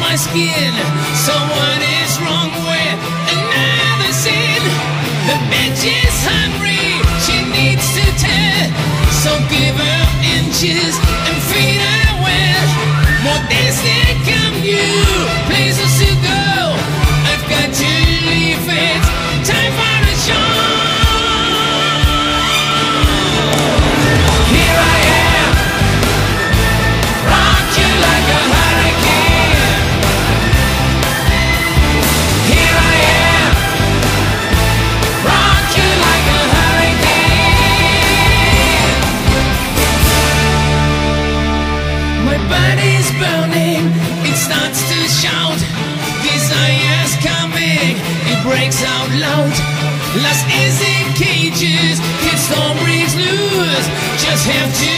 my skin. So what is wrong with another sin? The bitch is hungry, she needs to tear. So give her inches and feed her well. More days to come, you places to go. I've got to leave it, time for a show. Here I am, rock you like a hurricane. Here I am, rock you like a hurricane. My body's burning, it starts to shout. Desire's coming, it breaks out loud. Lust is in cages, kids storm breaks loose. Just have to